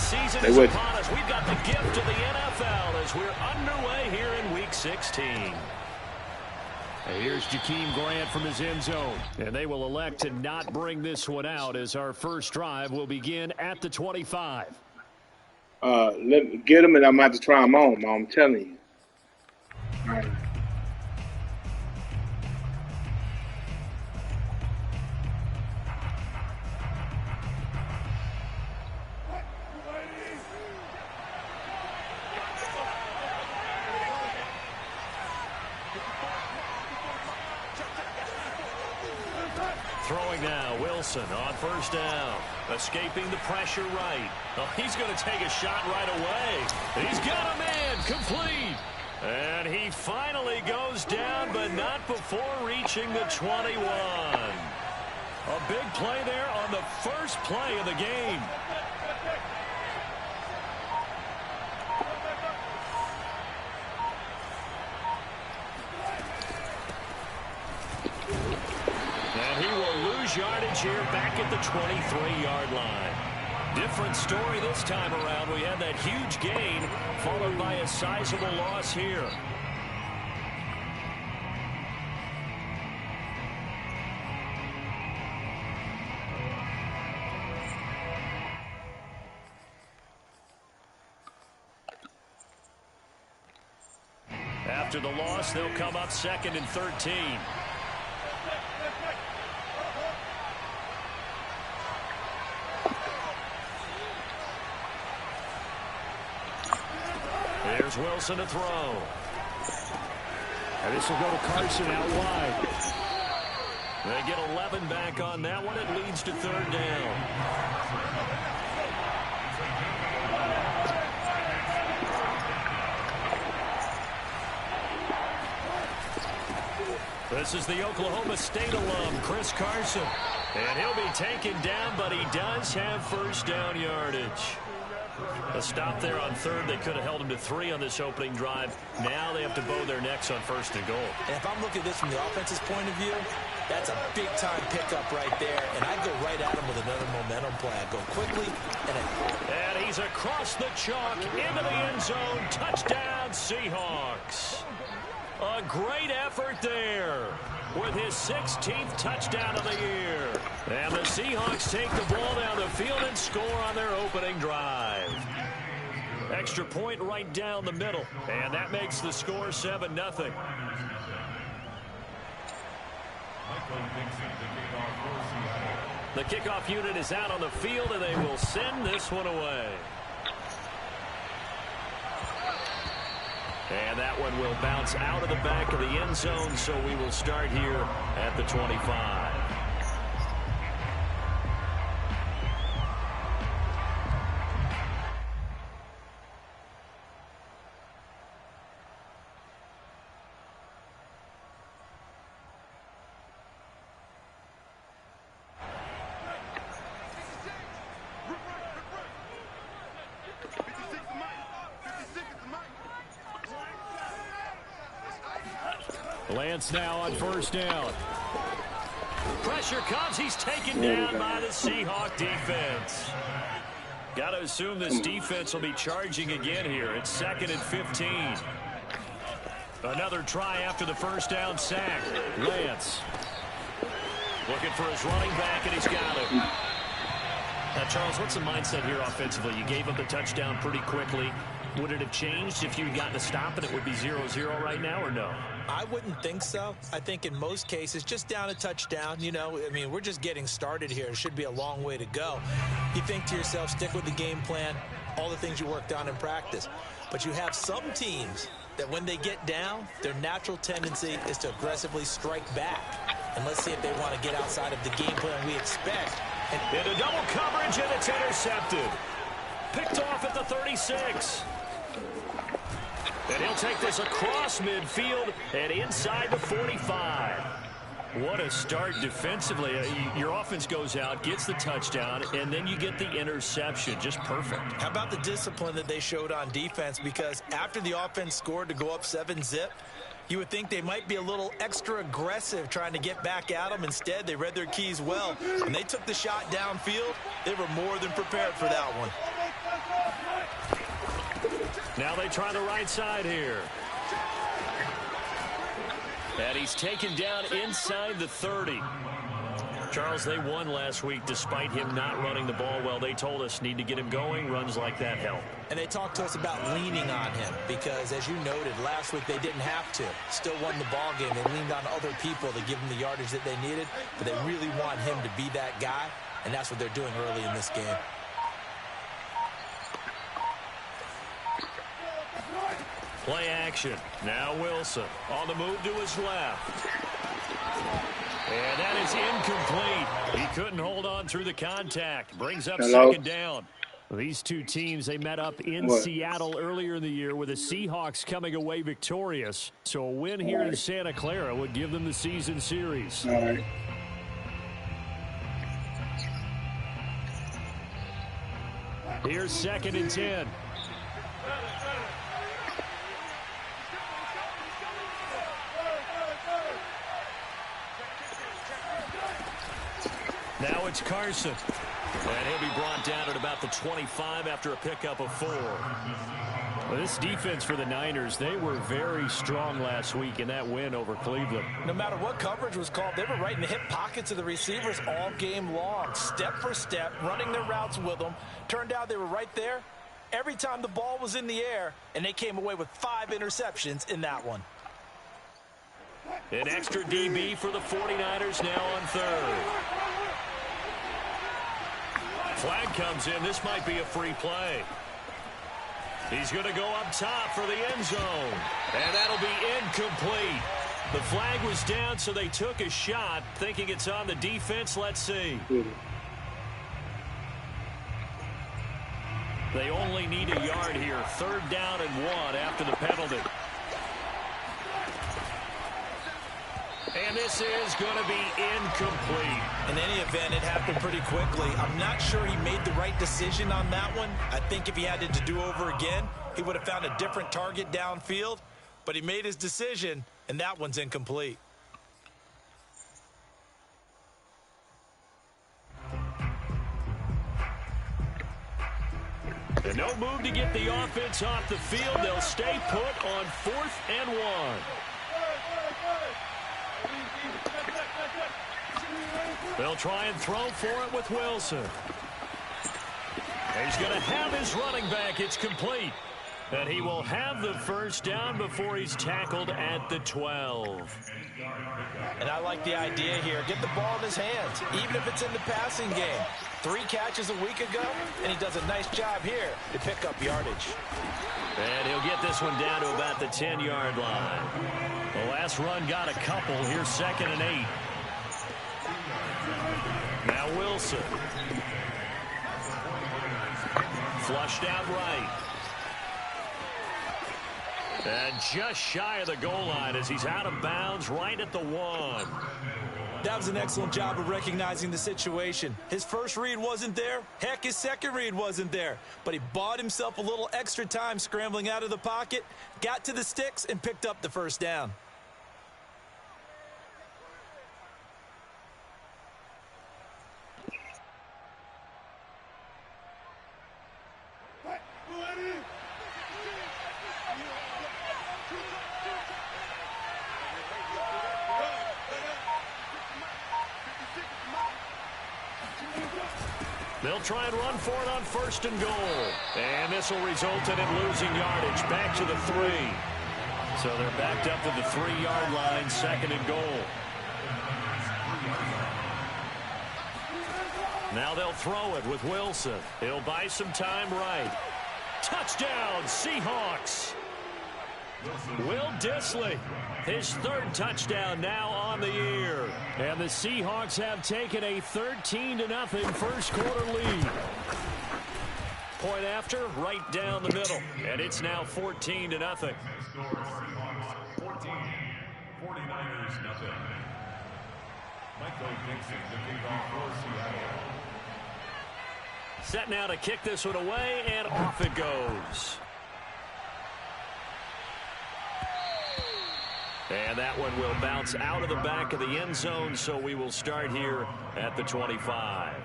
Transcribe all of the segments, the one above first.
season They is would. upon us. We've got the gift of the NFL as we're underway here in Week 16. Here's Jakeem Grant from his end zone. And they will elect to not bring this one out as our first drive will begin at the 25. Let me get them, and I'm going to have to try them on, Mom. I'm telling you. All right. Throwing now, Wilson on first down. Escaping the pressure right. Oh, he's going to take a shot right away. He's got a man complete. And he finally goes down, but not before reaching the 21. A big play there on the first play of the game. And he will lose yardage here back at the 23-yard line. Different story this time around. We had that huge gain followed by a sizable loss here. After the loss, they'll come up 2nd and 13. Here's Wilson to throw. And this will go to Carson out wide. They get 11 back on that one. It leads to 3rd down. This is the Oklahoma State alum, Chris Carson. And he'll be taken down, but he does have first down yardage. A stop there on 3rd. They could have held him to 3 on this opening drive. Now they have to bow their necks on 1st and goal. And if I'm looking at this from the offense's point of view, that's a big-time pickup right there. And I'd go right at him with another momentum play. I'd go quickly. And he's across the chalk into the end zone. Touchdown, Seahawks. A great effort there with his 16th touchdown of the year. And the Seahawks take the ball down the field and score on their opening drive. Extra point right down the middle. And that makes the score 7-0. The kickoff unit is out on the field, and they will send this one away. And that one will bounce out of the back of the end zone, so we will start here at the 25. Lance now on first down. Pressure comes. He's taken down by the Seahawk defense. Got to assume this defense will be charging again here. It's 2nd and 15. Another try after the first down sack. Lance looking for his running back, and he's got him. Now, Charles, what's the mindset here offensively? You gave up the touchdown pretty quickly. Would it have changed if you had gotten a stop and it would be 0-0 right now, or no? I wouldn't think so. I think in most cases, just down a touchdown, you know, I mean, we're just getting started here. It should be a long way to go. You think to yourself, stick with the game plan, all the things you worked on in practice. But you have some teams that when they get down, their natural tendency is to aggressively strike back. And let's see if they want to get outside of the game plan we expect. And a double coverage, and it's intercepted. Picked off at the 36. And he'll take this across midfield and inside the 45. What a start defensively. Your offense goes out, gets the touchdown, and then you get the interception. Just perfect. How about the discipline that they showed on defense? Because after the offense scored to go up 7-zip, you would think they might be a little extra aggressive trying to get back at them. Instead, they read their keys well. When they took the shot downfield, they were more than prepared for that one. Now they try the right side here. And he's taken down inside the 30. Charles, they won last week despite him not running the ball well. They told us need to get him going. Runs like that help. And they talked to us about leaning on him because, as you noted, last week they didn't have to. Still won the ball game. They leaned on other people to give them the yardage that they needed, but they really want him to be that guy, and that's what they're doing early in this game. Play action. Now Wilson on the move to his left. And that is incomplete. He couldn't hold on through the contact. Brings up second down. These two teams, they met up in Seattle earlier in the year with the Seahawks coming away victorious. So a win here in Santa Clara would give them the season series. All right. Here's 2nd and 10. Now it's Carson. And he'll be brought down at about the 25 after a pickup of 4. Well, this defense for the Niners, they were very strong last week in that win over Cleveland. No matter what coverage was called, they were right in the hip pockets of the receivers all game long, step for step, running their routes with them. Turned out they were right there every time the ball was in the air, and they came away with 5 interceptions in that one. An extra DB for the 49ers now on 3rd. Flag comes in. This might be a free play. He's going to go up top for the end zone. And that'll be incomplete. The flag was down, so they took a shot, thinking it's on the defense. Let's see. They only need a yard here. 3rd down and 1 after the penalty. And this is going to be incomplete. In any event, it happened pretty quickly. I'm not sure he made the right decision on that one. I think if he had it to do over again, he would have found a different target downfield. But he made his decision, and that one's incomplete. And no move to get the offense off the field. They'll stay put on 4th and 1. They'll try and throw for it with Wilson. He's going to have his running back. It's complete. And he will have the 1st down before he's tackled at the 12. And I like the idea here. Get the ball in his hands, even if it's in the passing game. 3 catches a week ago, and he does a nice job here to pick up yardage. And he'll get this one down to about the 10-yard line. The last run got a couple. Here's 2nd and 8. Now Wilson. Flushed out right. And just shy of the goal line as he's out of bounds right at the 1. That was an excellent job of recognizing the situation. His first read wasn't there. Heck, his second read wasn't there. But he bought himself a little extra time scrambling out of the pocket, got to the sticks, and picked up the 1st down. They'll try and run for it on 1st and goal. And this will result in him losing yardage back to the 3. So they're backed up to the 3-yard line, 2nd and goal. Now they'll throw it with Wilson. He'll buy some time right. Touchdown, Seahawks. Will Dissly, his 3rd touchdown now on the year. And the Seahawks have taken a 13-0 first quarter lead. Point after, right down the middle. And it's now 14-0. 14, 49ers nothing. Michael Dixon, the kickoff for Seattle. Set now to kick this one away, and off it goes. And that one will bounce out of the back of the end zone, so we will start here at the 25.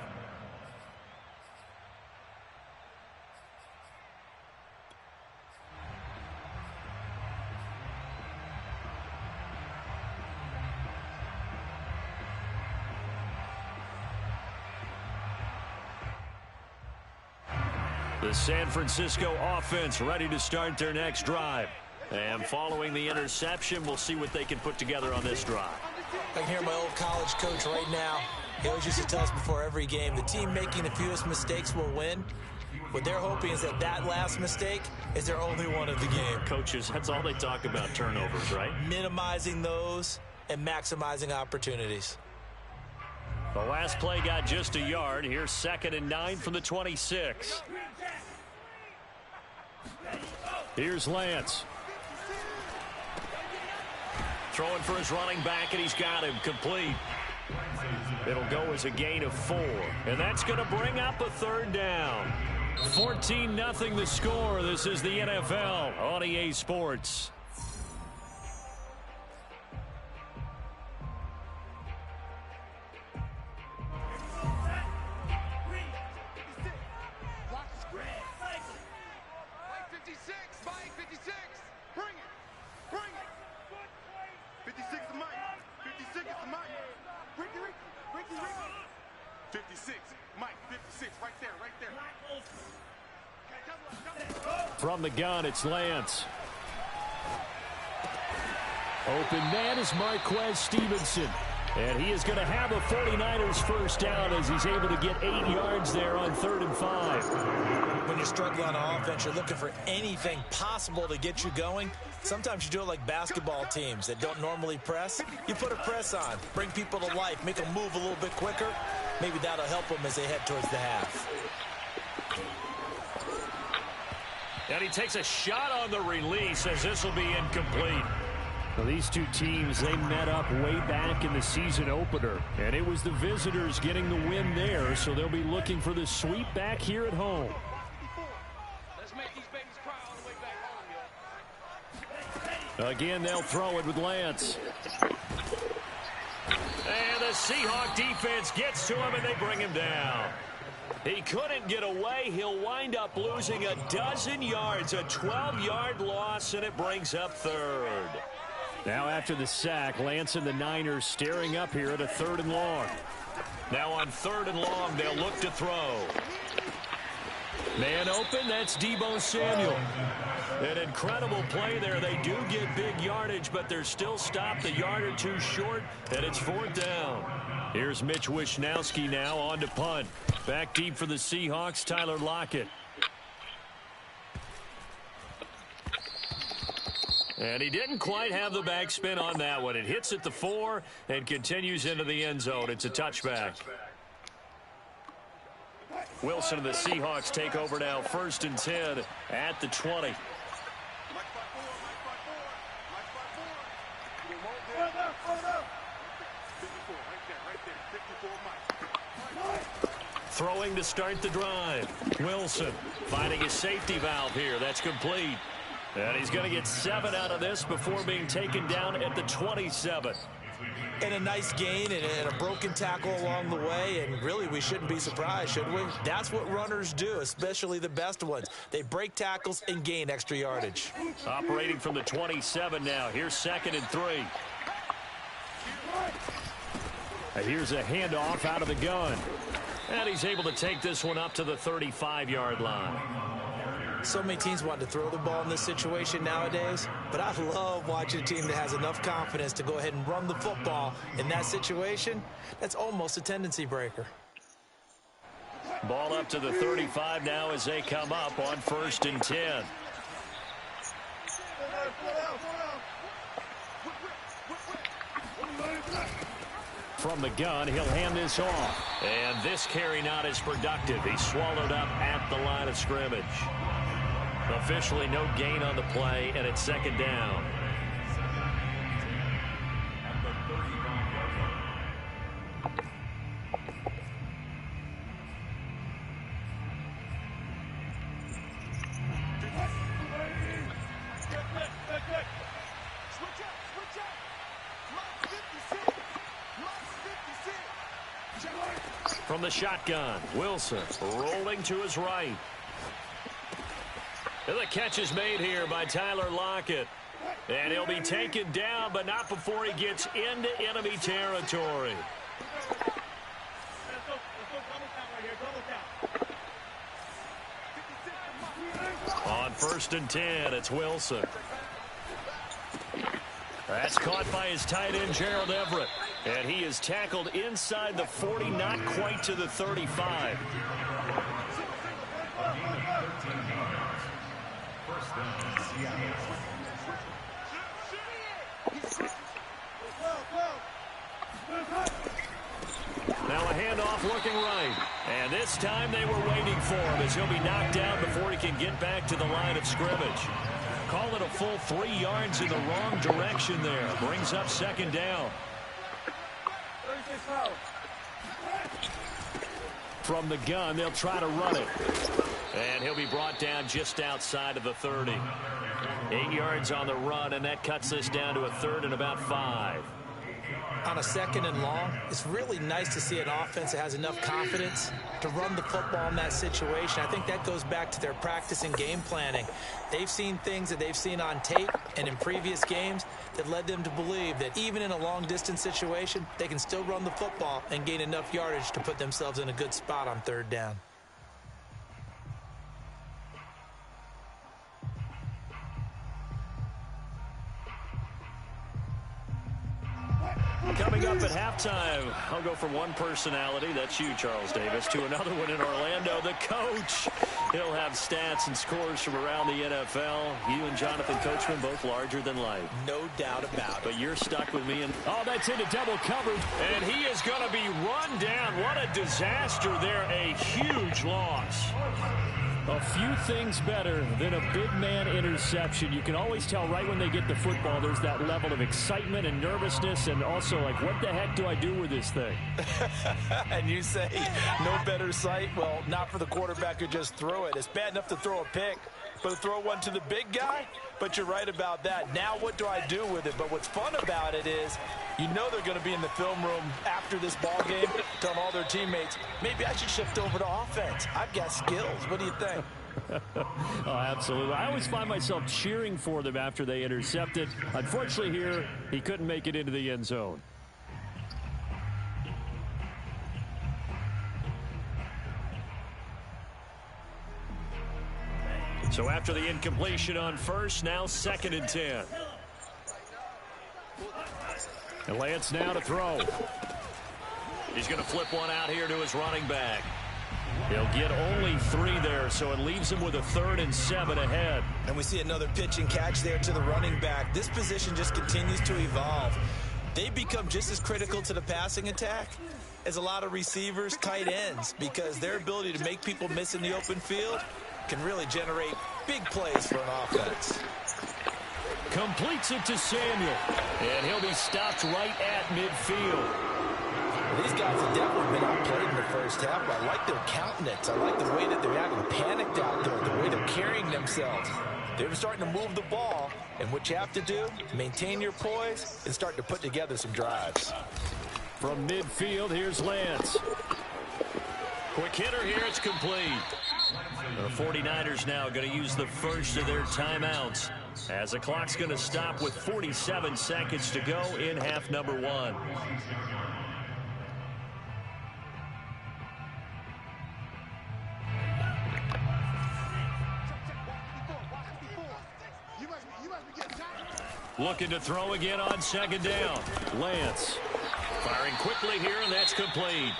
The San Francisco offense ready to start their next drive. And following the interception, we'll see what they can put together on this drive. I can hear my old college coach right now. He always used to tell us before every game, the team making the fewest mistakes will win. What they're hoping is that that last mistake is their only one of the game. Coaches, that's all they talk about, turnovers, right? Minimizing those and maximizing opportunities. The last play got just a yard. Here's 2nd and 9 from the 26. Here's Lance. Throwing for his running back, and he's got him complete. It'll go as a gain of 4. And that's going to bring up a 3rd down. 14-0 the score. This is the NFL on EA Sports. From the gun, it's Lance. Open man is Marquez Stevenson. And he is going to have a 49ers first down as he's able to get 8 yards there on 3rd and 5. When you're struggling on offense, you're looking for anything possible to get you going. Sometimes you do it like basketball teams that don't normally press. You put a press on, bring people to life, make them move a little bit quicker. Maybe that'll help them as they head towards the half. And he takes a shot on the release as this will be incomplete. Well, these two teams, they met up way back in the season opener. And it was the visitors getting the win there, so they'll be looking for the sweep back here at home. Let's make these babies cry all the way back home, yo. Again, they'll throw it with Lance. And the Seahawk defense gets to him, and they bring him down. He couldn't get away. He'll wind up losing a dozen yards, a 12-yard loss, and it brings up 3rd. Now after the sack, Lance and the Niners staring up here at a 3rd and long. Now on 3rd and long, they'll look to throw. Man open, that's Deebo Samuel. An incredible play there. They do get big yardage, but they're still stopped a yard or two short, and it's 4th down. Here's Mitch Wishnowski now on to punt. Back deep for the Seahawks, Tyler Lockett. And he didn't quite have the backspin on that one. It hits at the 4 and continues into the end zone. It's a touchback. Wilson and the Seahawks take over now, 1st and 10 at the 20. Throwing to start the drive. Wilson finding a safety valve here. That's complete. And he's going to get 7 out of this before being taken down at the 27. And a nice gain and a broken tackle along the way. And really, we shouldn't be surprised, should we? That's what runners do, especially the best ones. They break tackles and gain extra yardage. Operating from the 27 now. Here's 2nd and 3. And here's a handoff out of the gun. And he's able to take this one up to the 35-yard line. So many teams want to throw the ball in this situation nowadays, but I love watching a team that has enough confidence to go ahead and run the football in that situation. That's almost a tendency breaker. Ball up to the 35 now as they come up on 1st and 10. From the gun, he'll hand this off. And this carry not as productive. He's swallowed up at the line of scrimmage. Officially no gain on the play, and it's 2nd down. From the shotgun, Wilson rolling to his right. And the catch is made here by Tyler Lockett. And he'll be taken down, but not before he gets into enemy territory. On 1st and 10, it's Wilson. That's caught by his tight end, Gerald Everett. And he is tackled inside the 40, not quite to the 35. Now a handoff looking right. And this time they were waiting for him as he'll be knocked down before he can get back to the line of scrimmage. Call it a full 3 yards in the wrong direction there. Brings up 2nd down. From the gun, they'll try to run it. And he'll be brought down just outside of the 30. 8 yards on the run, and that cuts this down to a 3rd and about 5. On a 2nd and long, it's really nice to see an offense that has enough confidence to run the football in that situation. I think that goes back to their practice and game planning. They've seen things that they've seen on tape and in previous games that led them to believe that even in a long-distance situation, they can still run the football and gain enough yardage to put themselves in a good spot on 3rd down. Coming up at halftime, I'll go from one personality, that's you, Charles Davis, to another one in Orlando, the coach. He'll have stats and scores from around the NFL. You and Jonathan Coachman both larger than life. No doubt about it. But you're stuck with me. Oh, that's into double coverage. And he is going to be run down. What a disaster there. A huge loss. A few things better than a big man interception. You can always tell right when they get the football, there's that level of excitement and nervousness, and also like, what the heck do I do with this thing? And you say, no better sight? Well, not for the quarterback who just threw it. It's bad enough to throw a pick, but to throw one to the big guy? But you're right about that. Now what do I do with it? But what's fun about it is, you know they're going to be in the film room after this ball game, telling all their teammates, maybe I should shift over to offense. I've got skills. What do you think? Oh, absolutely. I always find myself cheering for them after they intercept it. Unfortunately here, he couldn't make it into the end zone. So after the incompletion on 1st, now 2nd and 10. And Lance now to throw. He's going to flip one out here to his running back. He'll get only 3 there, so it leaves him with a 3rd and 7 ahead. And we see another pitch and catch there to the running back. This position just continues to evolve. They become just as critical to the passing attack as a lot of receivers, tight ends, because their ability to make people miss in the open field can really generate big plays for an offense. Completes it to Samuel, and he'll be stopped right at midfield. These guys have definitely been outplayed in the first half, but I like their countenance. I like the way that they're acting panicked out there, the way they're carrying themselves. They're starting to move the ball, and what you have to do, maintain your poise and start to put together some drives. From midfield, here's Lance. Quick hitter here, it's complete. The 49ers now going to use the first of their timeouts as the clock's going to stop with 47 seconds to go in half number 1. Looking to throw again on 2nd down. Lance firing quickly here, and that's complete.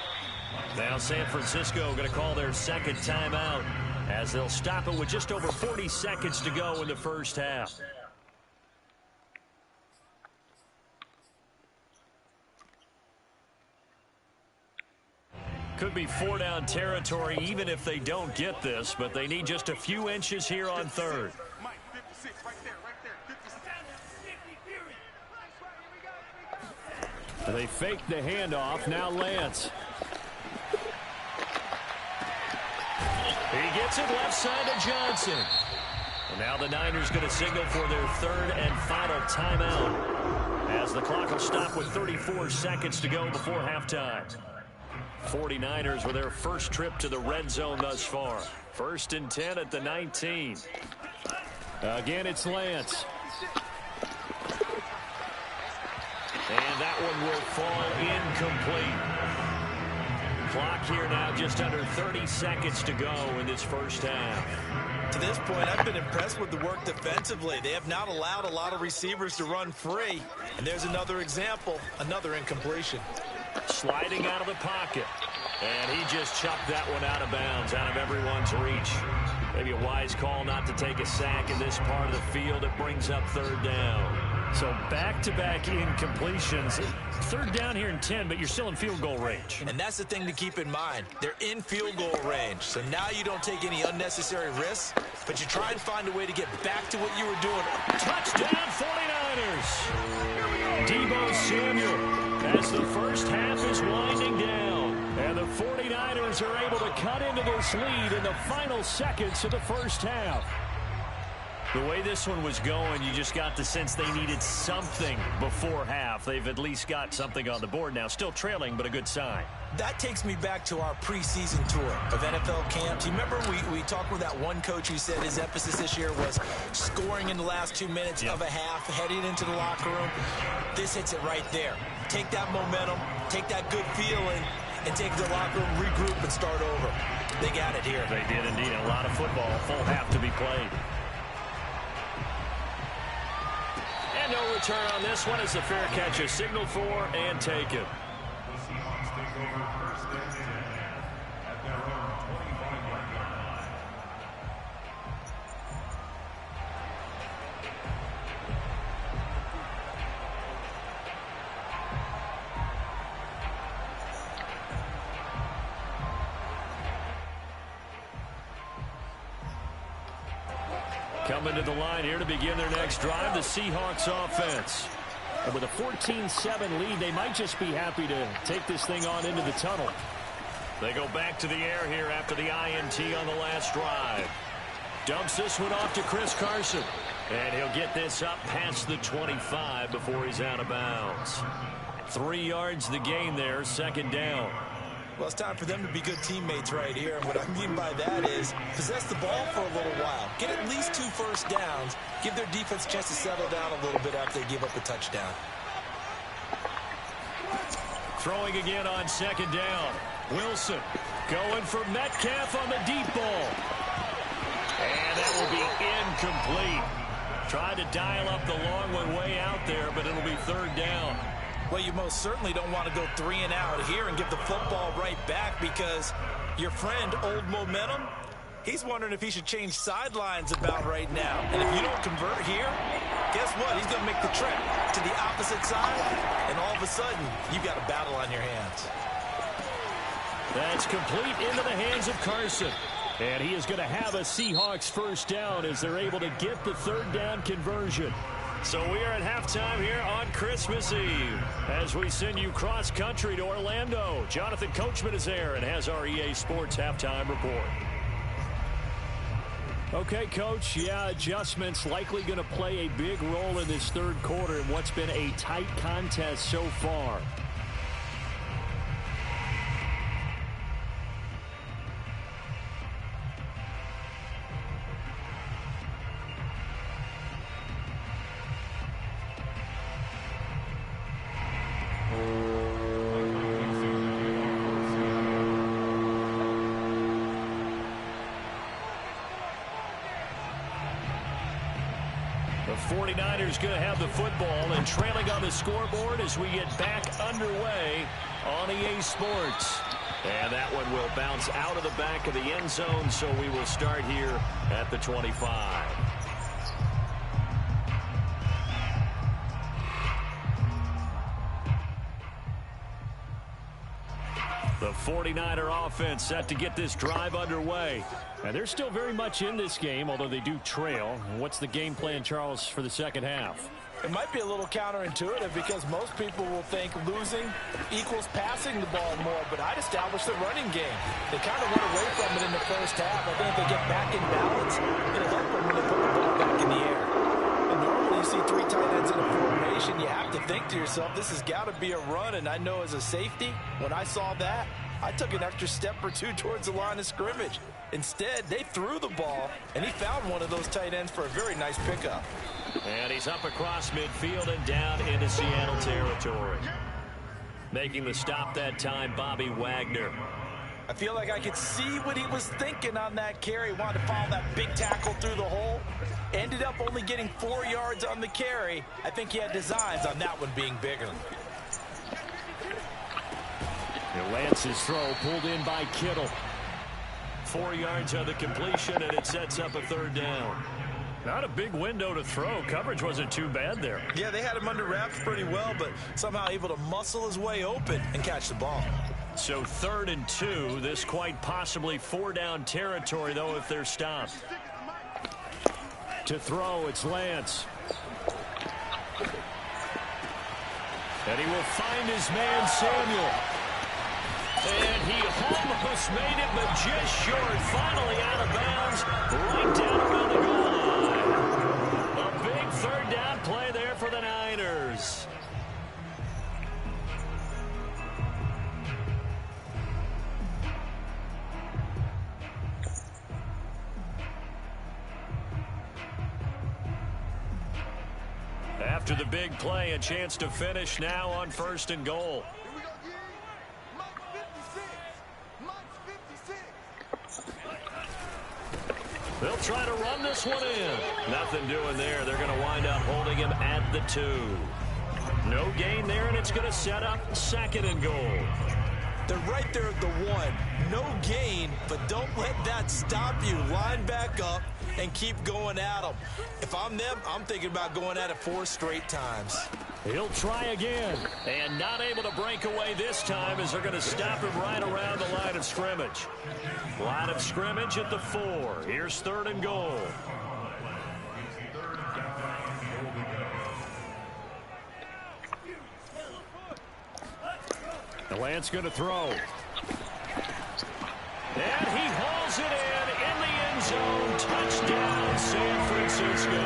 Now San Francisco going to call their 2nd timeout as they'll stop it with just over 40 seconds to go in the first half. Could be 4-down territory even if they don't get this, but they need just a few inches here on 3rd. They fake the handoff. Now Lance. He gets it left side to Johnson. And now the Niners going to signal for their 3rd and final timeout as the clock will stop with 34 seconds to go before halftime. 49ers with their first trip to the red zone thus far. 1st and 10 at the 19. Again, it's Lance. And that one will fall incomplete. Clock here now, just under 30 seconds to go in this first half. To this point, I've been impressed with the work defensively. They have not allowed a lot of receivers to run free. And there's another example, another incompletion. Sliding out of the pocket. And he just chucked that one out of bounds, out of everyone's reach. Maybe a wise call not to take a sack in this part of the field. It brings up third down. So back-to-back incompletions. Third down here in 10, but you're still in field goal range. And that's the thing to keep in mind. They're in field goal range. So now you don't take any unnecessary risks, but you try and find a way to get back to what you were doing. Touchdown 49ers. Deebo Samuel as the first half is winding down. And the 49ers are able to cut into this lead in the final seconds of the first half. The way this one was going, you just got the sense they needed something before half. They've at least got something on the board now. Still trailing, but a good sign. That takes me back to our preseason tour of NFL camps. You remember we talked with that one coach who said his emphasis this year was scoring in the last 2 minutes of a half, heading into the locker room. This hits it right there. Take that momentum, take that good feeling, and take the locker room, regroup, and start over. They got it here. They did indeed. A lot of football, full half to be played. And no return on this one as the fair catch is signaled for and taken. The Seahawks take over first and 10 at their own 25-yard line. Coming to the line here to begin their next drive, the Seahawks offense. And with a 14-7 lead, they might just be happy to take this thing on into the tunnel. They go back to the air here after the INT on the last drive. Dumps this one off to Chris Carson. And he'll get this up past the 25 before he's out of bounds. 3 yards the gain there, second down. Well, it's time for them to be good teammates right here. And what I mean by that is possess the ball for a little while. Get at least 2 first downs. Give their defense a chance to settle down a little bit after they give up a touchdown. Throwing again on second down. Wilson going for Metcalf on the deep ball. And that will be incomplete. Tried to dial up the long one way out there, but it'll be third down. Well, you most certainly don't want to go 3 and out here and give the football right back because your friend, Old Momentum, he's wondering if he should change sidelines about right now. And if you don't convert here, guess what? He's going to make the trek to the opposite side, and all of a sudden, you've got a battle on your hands. That's complete into the hands of Carson. And he is going to have a Seahawks first down as they're able to get the third down conversion. So we are at halftime here on Christmas Eve as we send you cross-country to Orlando. Jonathan Coachman is there and has our EA Sports halftime report. Okay, Coach, adjustments likely going to play a big role in this third quarter in what's been a tight contest so far. The 49ers going to have the football and trailing on the scoreboard as we get back underway on EA Sports. And that one will bounce out of the back of the end zone, so we will start here at the 25. The 49er offense set to get this drive underway. And they're still very much in this game, although they do trail. What's the game plan, Charles, for the second half? It might be a little counterintuitive because most people will think losing equals passing the ball more, but I'd establish the running game. They kind of went away from it in the first half. I think if they get back in balance, it'll help them when they put the ball back in the air. And normally you see 3 tight ends in a formation, you have to think to yourself, this has got to be a run, and I know as a safety, when I saw that, I took an extra step or 2 towards the line of scrimmage. Instead, they threw the ball, and he found one of those tight ends for a very nice pickup. And he's up across midfield and down into Seattle territory. Making the stop that time, Bobby Wagner. I feel like I could see what he was thinking on that carry. He wanted to follow that big tackle through the hole. Ended up only getting 4 yards on the carry. I think he had designs on that one being bigger. Lance's throw pulled in by Kittle. 4 yards on the completion, and it sets up a 3rd down. Not a big window to throw. Coverage wasn't too bad there. Yeah, they had him under wraps pretty well, but somehow able to muscle his way open and catch the ball. So 3rd and 2. This quite possibly 4-down territory, though, if they're stopped. To throw, it's Lance. And he will find his man, Samuel. And he almost made it, but just short. Finally out of bounds, right down around the goal line. A big 3rd down play there for the Niners. After the big play, a chance to finish now on 1st and goal. They'll try to run this one in. Nothing doing there. They're going to wind up holding him at the 2. No gain there, and it's going to set up 2nd and goal. They're right there at the 1. No gain, but don't let that stop you. Line back up and keep going at them. If I'm them, I'm thinking about going at it 4 straight times. He'll try again. And not able to break away this time as they're going to stop him right around the line of scrimmage. Line of scrimmage at the 4. Here's 3rd and goal. The Lance going to throw. And he hauls it in the end zone. Touchdown, San Francisco.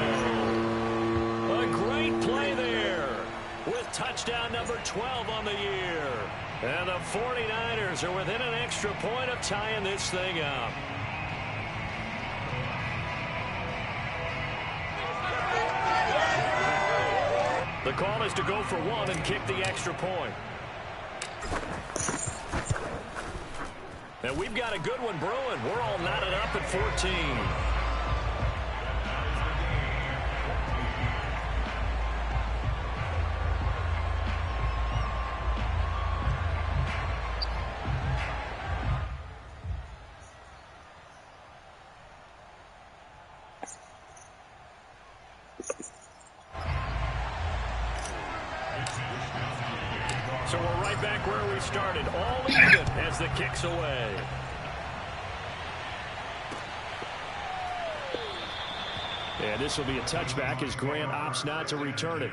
A great play there with touchdown number 12 on the year. And the 49ers are within an extra point of tying this thing up. The call is to go for 1 and kick the extra point. And we've got a good one brewing. We're all knotted up at 14. So we're right back where we started, all even as the kick's away. And this will be a touchback as Grant opts not to return it.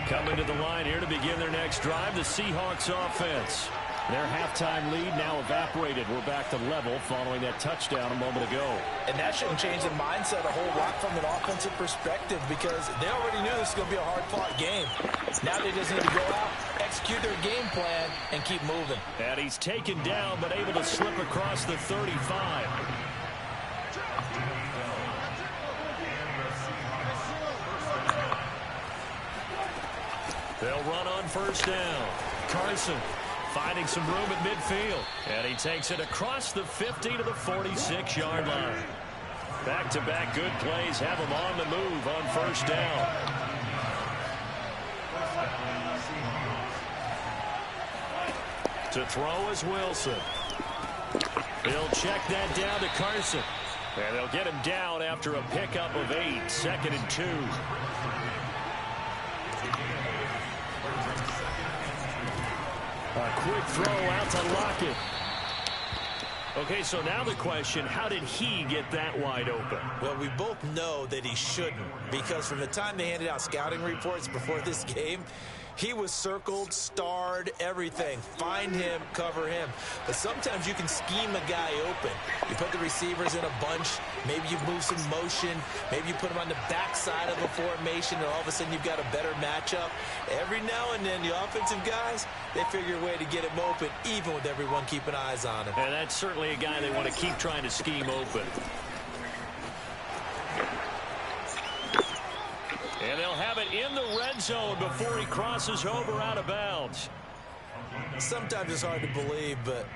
Coming to the line here to begin their next drive, the Seahawks offense. Their halftime lead now evaporated. We're back to level following that touchdown a moment ago. And that shouldn't change the mindset a whole lot from an offensive perspective because they already knew this was going to be a hard-fought game. Now they just need to go out, execute their game plan, and keep moving. And he's taken down but able to slip across the 35. They'll run on 1st down. Carson finding some room at midfield. And he takes it across the 50 to the 46-yard line. Back-to-back good plays have him on the move on 1st down. To throw is Wilson. They'll check that down to Carson. And they'll get him down after a pickup of 8. 2nd and 2. A quick throw out to Lockett. Okay, so now the question, how did he get that wide open? Well, we both know that he shouldn't because from the time they handed out scouting reports before this game, He was circled, starred, everything. Find him, cover him. But sometimes you can scheme a guy open. You put the receivers in a bunch. Maybe you move some motion. Maybe you put them on the backside of a formation, and all of a sudden you've got a better matchup. Every now and then, the offensive guys, they figure a way to get him open, even with everyone keeping eyes on him. And that's certainly a guy they want to keep trying to scheme open. And they'll have it in the red zone before he crosses over out of bounds. Sometimes it's hard to believe, but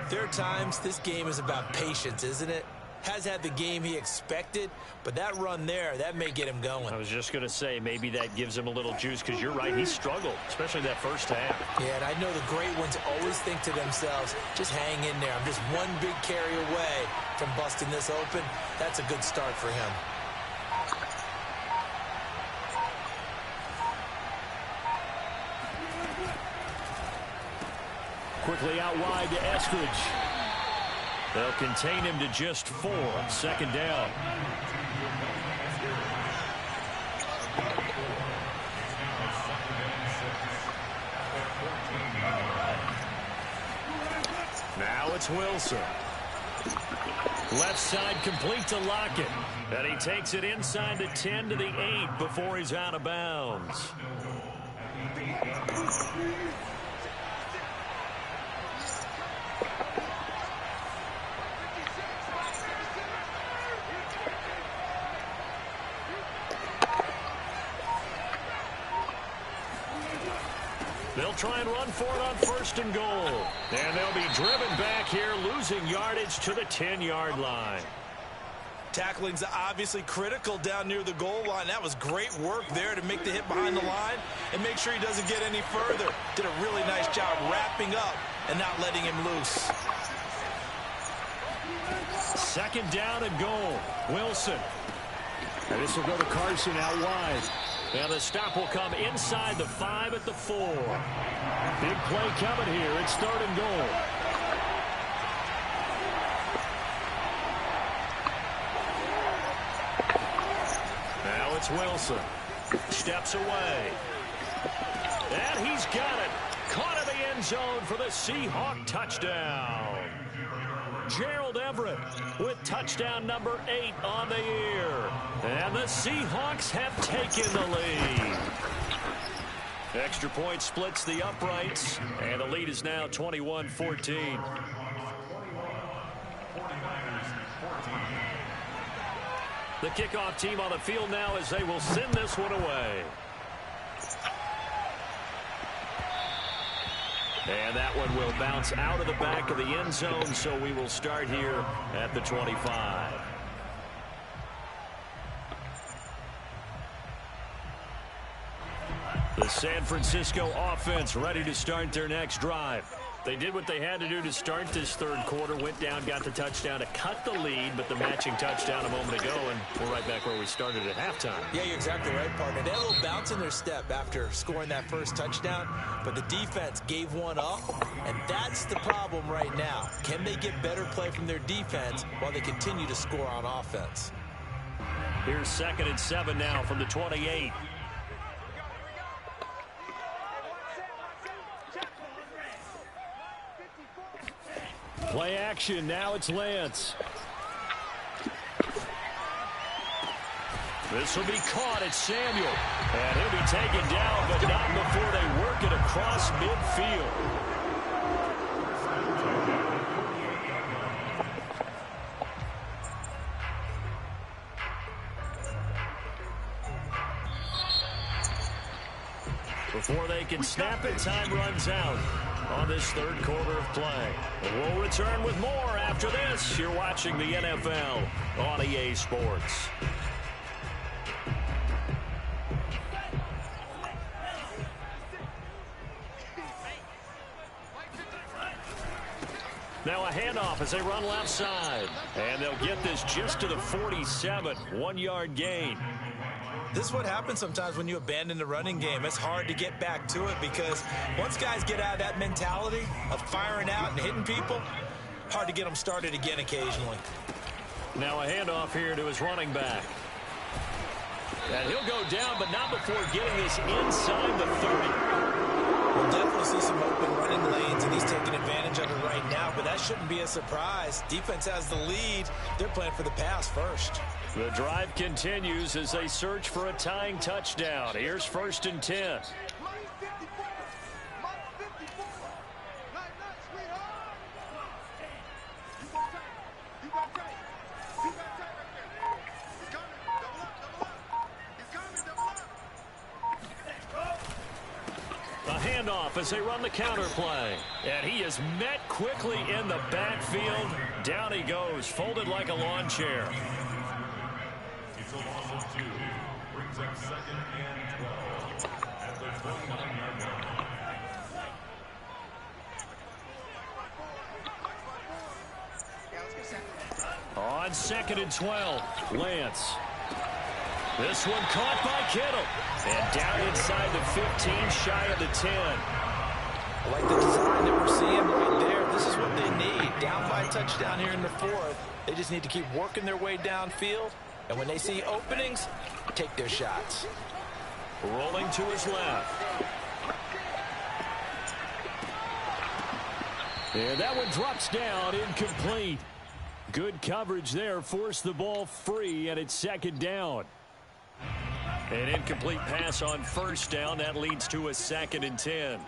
there are times this game is about patience, isn't it? Has had the game he expected, but that run there, that may get him going. I was just going to say, maybe that gives him a little juice, because you're right, he struggled, especially that first half. Yeah, and I know the great ones always think to themselves, just hang in there. I'm just one big carry away from busting this open. That's a good start for him. Quickly out wide to Eskridge. They'll contain him to just 4. Second down. Now it's Wilson. Left side complete to Lockett. And he takes it inside the 10 to the 8 before he's out of bounds. They'll try and run for it on 1st and goal. And they'll be driven back here, losing yardage to the 10-yard line. Tackling's obviously critical down near the goal line. That was great work there to make the hit behind the line and make sure he doesn't get any further. Did a really nice job wrapping up and not letting him loose. Second down and goal. Wilson. And this will go to Carson out wide. And the stop will come inside the 5 at the 4. Big play coming here. It's 3rd and goal. Now it's Wilson. Steps away. And he's got it. Caught in the end zone for the Seahawk touchdown. Gerald Everett with touchdown number 8 on the year. And the Seahawks have taken the lead. Extra point splits the uprights, and the lead is now 21-14. The kickoff team on the field now as they will send this one away. And that one will bounce out of the back of the end zone, so we will start here at the 25. The San Francisco offense ready to start their next drive. They did what they had to do to start this third quarter, went down, got the touchdown to cut the lead, but the matching touchdown a moment ago, and we're right back where we started at halftime. Yeah, you're exactly right, partner. They had a little bounce in their step after scoring that first touchdown, but the defense gave one up, and that's the problem right now. Can they get better play from their defense while they continue to score on offense? Here's 2nd and 7 now from the 28. Play action. Now it's Lance. This will be caught at Samuel. And he'll be taken down, but not before they work it across midfield. Before they can snap it, time runs out on this third quarter of play. We'll return with more after this. You're watching the NFL on EA Sports. Now a handoff as they run left side. And they'll get this just to the 47. 1-yard gain. This is what happens sometimes when you abandon the running game. It's hard to get back to it because once guys get out of that mentality of firing out and hitting people, hard to get them started again occasionally. Now a handoff here to his running back. And he'll go down, but not before getting this inside the 30. We'll definitely see some open running lanes, and he's taking advantage of it right now, but that shouldn't be a surprise. Defense has the lead. They're playing for the pass first. The drive continues as they search for a tying touchdown. Here's 1st and 10. Handoff as they run the counter play. And he is met quickly in the backfield. Down he goes, folded like a lawn chair. It's a loss of 2. Brings up 2nd and 12 at the 29-yard line. On 2nd and 12, Lance. This one caught by Kittle. And down inside the 15, shy of the 10. I like the design that we're seeing right there. This is what they need. Down by a touchdown here in the 4th. They just need to keep working their way downfield. And when they see openings, take their shots. Rolling to his left. And that one drops down, incomplete. Good coverage there, forced the ball free, and it's 2nd down. An incomplete pass on 1st down. That leads to a 2nd and 10.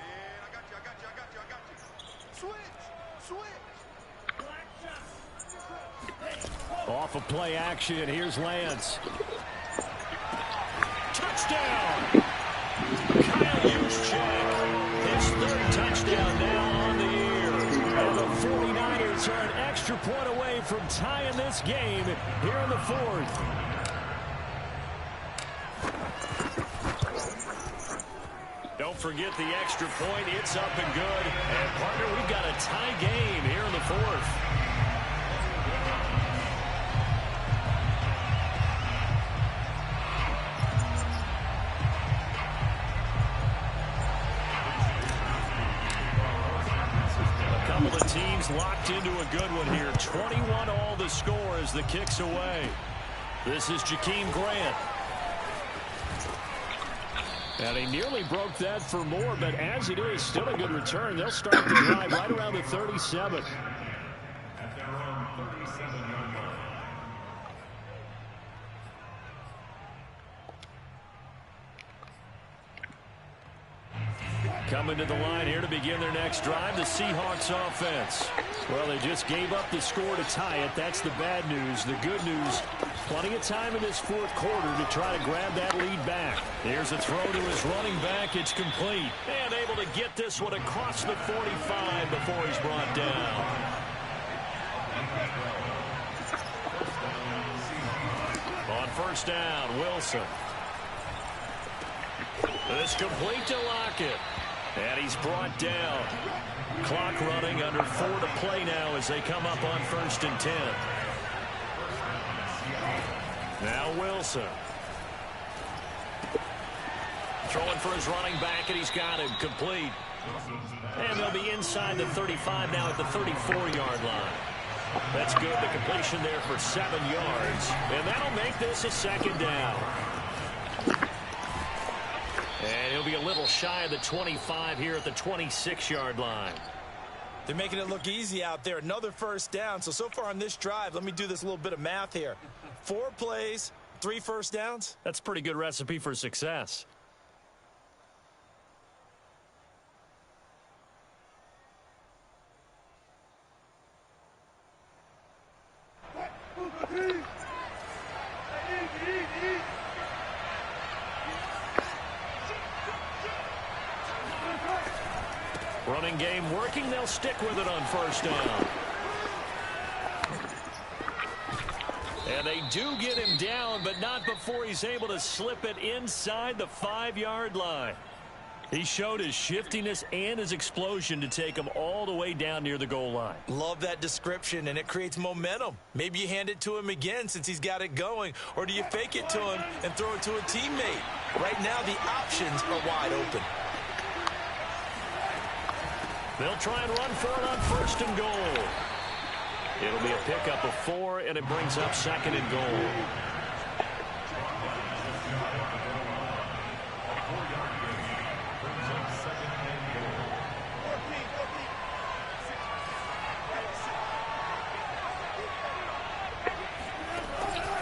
Off of play action, here's Lance. Touchdown! Kyle Juszczyk, his 3rd touchdown now on the year. And the 49ers are an extra point away from tying this game here in the 4th. Don't forget the extra point. It's up and good. And, partner, we've got a tie game here in the 4th. A couple of teams locked into a good one here. 21 all the score as the kick's away. This is Jakeem Grant. And he nearly broke that for more, but as it is, still a good return. They'll start the drive right around the 37. At their own 37-yard line. Coming to the line here to begin their next drive, the Seahawks offense. Well, they just gave up the score to tie it. That's the bad news. The good news, plenty of time in this 4th quarter to try to grab that lead back. Here's a throw to his running back. It's complete. And able to get this one across the 45 before he's brought down. On 1st down, Wilson. This complete to Lockett. And he's brought down. Clock running, under 4 to play now as they come up on 1st and 10. Now Wilson. Throwing for his running back, and he's got him complete. And they'll be inside the 35 now at the 34-yard line. That's good. The completion there for 7 yards. And that'll make this a 2nd down. And he'll be a little shy of the 25 here at the 26-yard line. They're making it look easy out there. Another 1st down. So far on this drive, let me do this little bit of math here. 4 plays, 3 first downs. That's a pretty good recipe for success. Running game working. They'll stick with it on 1st down. And they do get him down, but not before he's able to slip it inside the 5-yard line. He showed his shiftiness and his explosion to take him all the way down near the goal line. Love that description, and it creates momentum. Maybe you hand it to him again since he's got it going, or do you fake it to him and throw it to a teammate? Right now, the options are wide open. They'll try and run for it on 1st and goal. It'll be a pickup of 4, and it brings up 2nd and goal.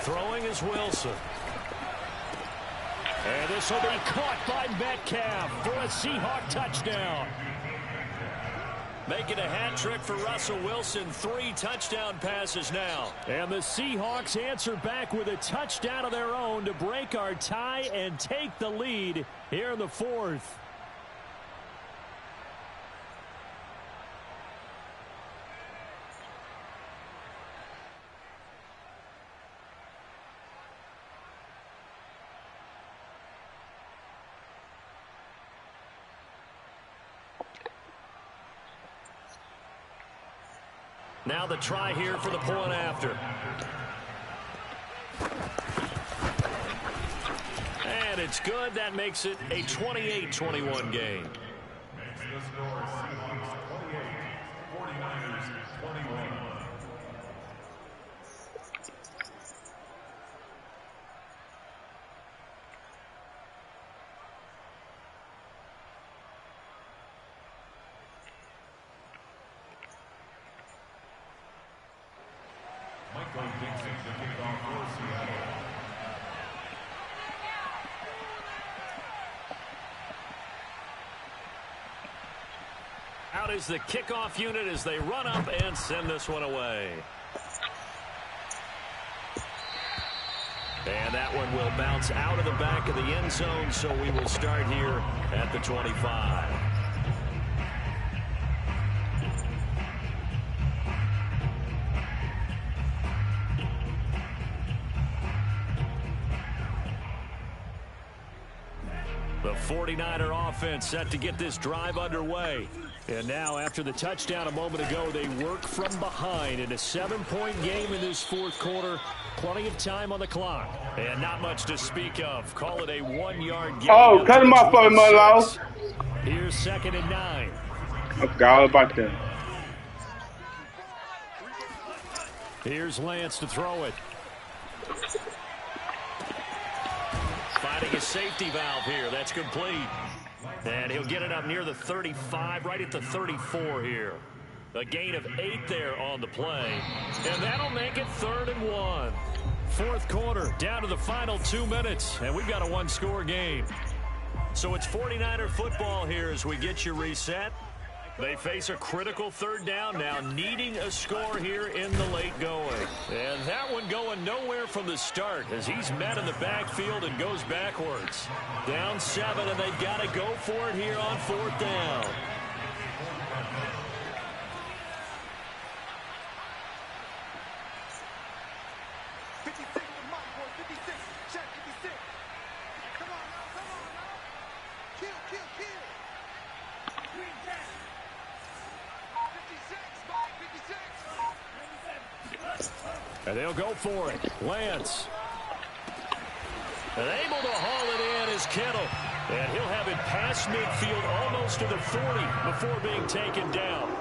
Throwing is Wilson. And this will be caught by Metcalf for a Seahawk touchdown. Making a hat trick for Russell Wilson. 3 touchdown passes now. And the Seahawks answer back with a touchdown of their own to break our tie and take the lead here in the 4th. Now the try here for the point after. And it's good. That makes it a 28-21 game. Makes the score Seahawks 28, 49ers 21. Out is the kickoff unit as they run up and send this one away. And that one will bounce out of the back of the end zone, so we will start here at the 25. The 49er offense set to get this drive underway. And now, after the touchdown a moment ago, they work from behind in a 7-point game in this 4th quarter. Plenty of time on the clock. And not much to speak of. Call it a 1-yard gain. Oh, cut him off for me, Mudlow. Here's 2nd and 9. I forgot all about that. Here's Lance to throw it. Finding a safety valve here. That's complete. And he'll get it up near the 35, right at the 34 here. A gain of 8 there on the play. And that'll make it 3rd and 1. 4th quarter, down to the final 2 minutes. And we've got a 1-score game. So it's 49er football here as we get you reset. They face a critical 3rd down now, needing a score here in the late going. And that one going nowhere from the start as he's met in the backfield and goes backwards. Down 7, and they've got to go for it here on 4th down. And they'll go for it. Lance. And able to haul it in is Kittle. And he'll have it past midfield almost to the 40 before being taken down.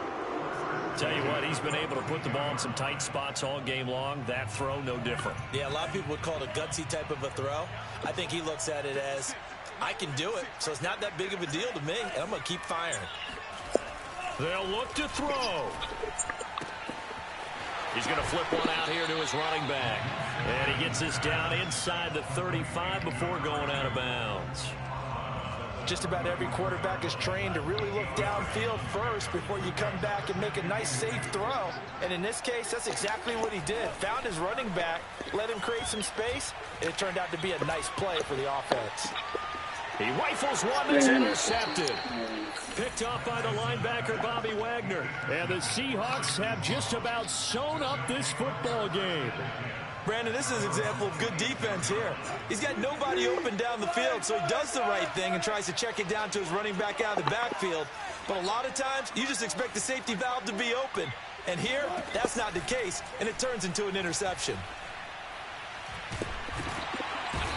Tell you what, he's been able to put the ball in some tight spots all game long. That throw, no different. Yeah, a lot of people would call it a gutsy type of a throw. I think he looks at it as, I can do it, so it's not that big of a deal to me, and I'm going to keep firing. They'll look to throw. He's going to flip one out here to his running back. And he gets this down inside the 35 before going out of bounds. Just about every quarterback is trained to really look downfield first before you come back and make a nice, safe throw. And in this case, that's exactly what he did. Found his running back, let him create some space, and it turned out to be a nice play for the offense. He rifles one that's intercepted. Picked off by the linebacker, Bobby Wagner. And the Seahawks have just about sewn up this football game. Brandon, this is an example of good defense here. He's got nobody open down the field, so he does the right thing and tries to check it down to his running back out of the backfield. But a lot of times, you just expect the safety valve to be open. And here, that's not the case, and it turns into an interception.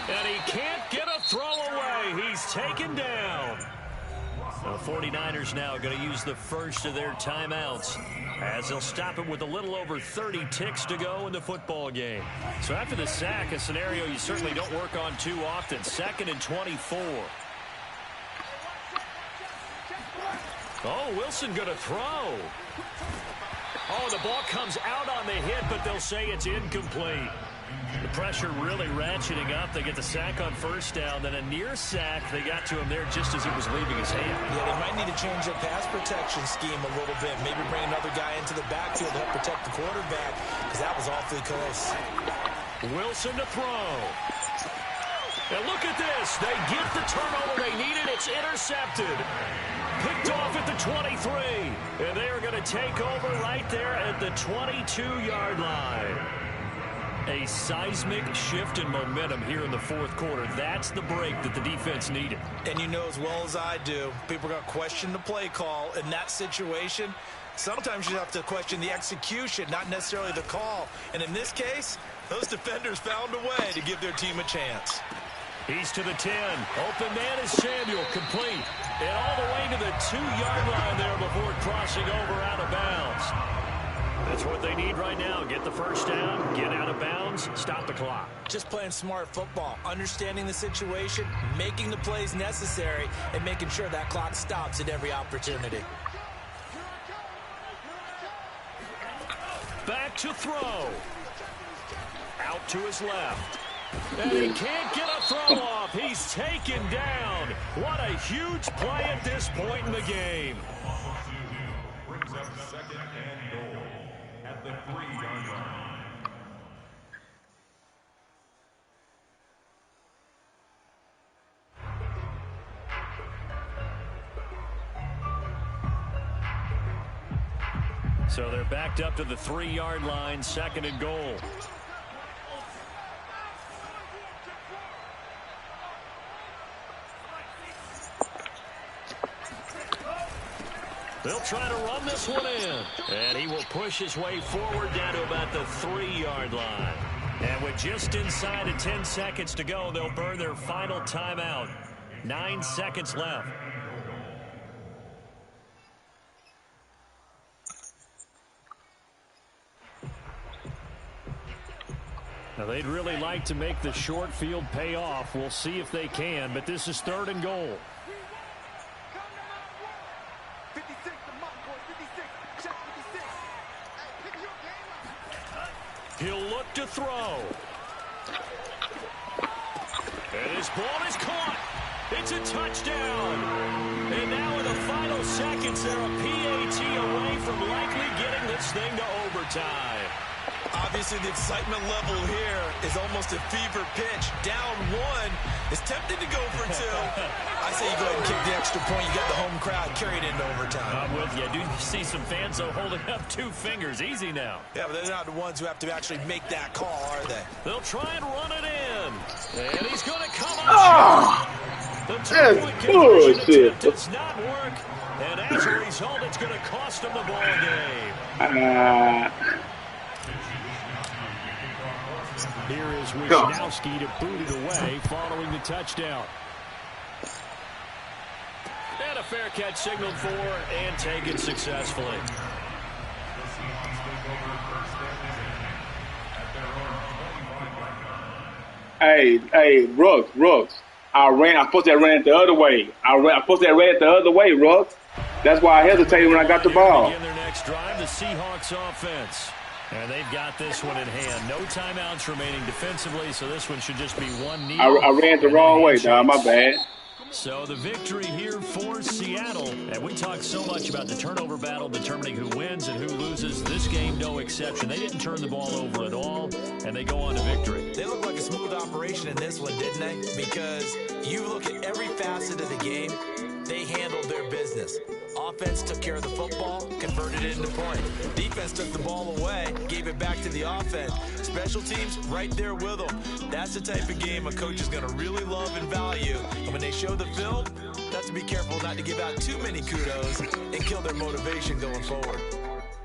And he can't get a throw away. He's taken down. The 49ers now going to use the first of their timeouts as they'll stop it with a little over 30 ticks to go in the football game. So after the sack, a scenario you certainly don't work on too often. 2nd and 24. Oh, Wilson going to throw. Oh, the ball comes out on the hit, but they'll say it's incomplete. The pressure really ratcheting up. They get the sack on first down, then a near sack. They got to him there just as it was leaving his hand. Yeah, they might need to change their pass protection scheme a little bit. Maybe bring another guy into the backfield to help protect the quarterback, because that was awfully close. Wilson to throw. And look at this. They get the turnover they needed. It's intercepted. Picked off at the 23. And they are going to take over right there at the 22-yard line. A seismic shift in momentum here in the fourth quarter. That's the break that the defense needed. And you know as well as I do, people are going to question the play call in that situation. Sometimes you have to question the execution, not necessarily the call. And in this case, those defenders found a way to give their team a chance. He's to the 10. Open man is Samuel, complete. And all the way to the 2-yard line there before crossing over out of bounds. That's what they need right now. Get the first down, get out of bounds, stop the clock. Just playing smart football, understanding the situation, making the plays necessary, and making sure that clock stops at every opportunity. Back to throw. Out to his left. And he can't get a throw off. He's taken down. What a huge play at this point in the game. Brings up second and goal at the 3-yard line. So they're backed up to the 3-yard line, second and goal. They'll try to run this one in. And he will push his way forward down to about the 3-yard line. And with just inside of 10 seconds to go, they'll burn their final timeout. 9 seconds left. Now, they'd really like to make the short field pay off. We'll see if they can, but this is third and goal. He'll look to throw. And his ball is caught. It's a touchdown. And now in the final seconds, they're a PAT away from likely getting this thing to overtime. Obviously, the excitement level here is almost a fever pitch. Down one. It's tempting to go for two. I say you go ahead and kick the extra point. You got the home crowd carried into overtime. I'm with you. I do see some fans, though, holding up 2 fingers. Easy now. Yeah, but they're not the ones who have to actually make that call, are they? They'll try and run it in. And he's going to come up. The 2-point conversion attempt does not work. And as a result, it's going to cost him the ball game. Here is Wisnowski to boot it away following the touchdown. And a fair catch signaled for and taken successfully. Hey, Rooks. I supposed to have ran it the other way. I supposed to have ran it the other way, Rooks. That's why I hesitated when I got the ball. Begin their next drive, the Seahawks offense. And they've got this one in hand. No timeouts remaining defensively, so this one should just be one knee. I ran the wrong way, dog. My bad. So the victory here for Seattle. And we talk so much about the turnover battle determining who wins and who loses. This game, no exception. They didn't turn the ball over at all, and they go on to victory. They look like a smooth operation in this one, didn't they? Because you look at every facet of the game, they handled their business. Offense took care of the football, converted it into points. Defense took the ball away, gave it back to the offense. Special teams, right there with them. That's the type of game a coach is going to really love and value. And when they show the film, that's to be careful not to give out too many kudos and kill their motivation going forward.